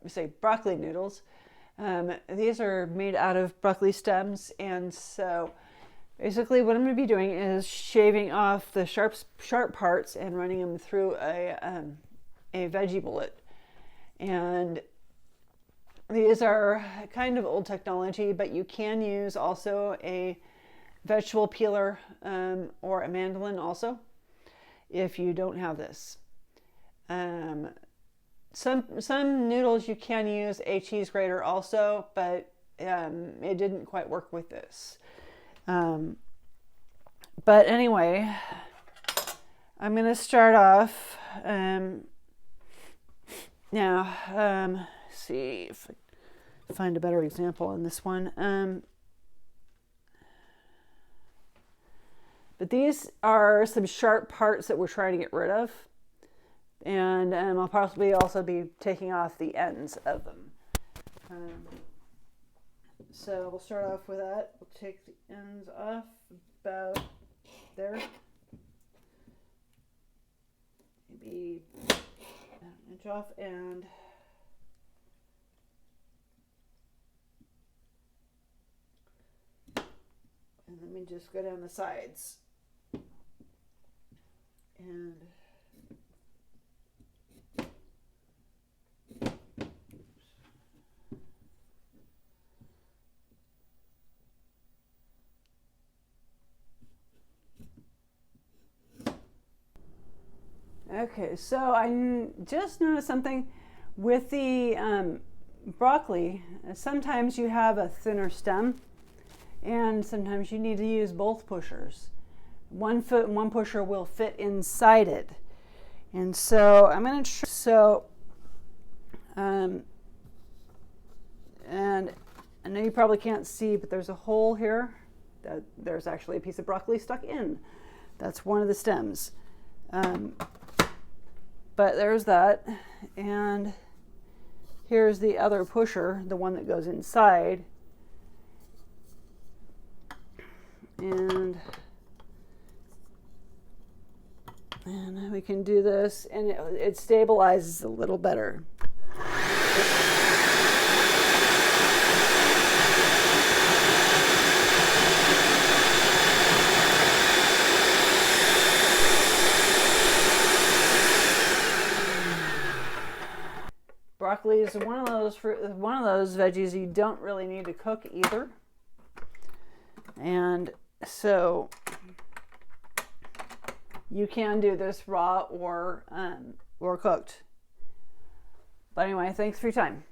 say broccoli noodles. These are made out of broccoli stems, and so basically what I'm going to be doing is shaving off the sharp parts and running them through a veggie bullet. And these are kind of old technology, but you can use also a vegetable peeler or a mandolin also if you don't have this. Some noodles you can use a cheese grater also, but it didn't quite work with this. But anyway, I'm going to start off now. See if I find a better example on this one. But these are some sharp parts that we're trying to get rid of. And I'll possibly also be taking off the ends of them. So we'll start off with that. We'll take the ends off about there. Maybe an inch off, and let me just go down the sides. And okay, so I just noticed something with the broccoli. Sometimes you have a thinner stem, and sometimes you need to use both pushers. One foot and one pusher will fit inside it. And so I'm going to try. And I know you probably can't see, but there's a hole here that there's actually a piece of broccoli stuck in. That's one of the stems. But there's that, and here's the other pusher, the one that goes inside. And we can do this, and it stabilizes a little better. Broccoli is one of those veggies you don't really need to cook either, and so you can do this raw or cooked. But anyway, thanks for your time.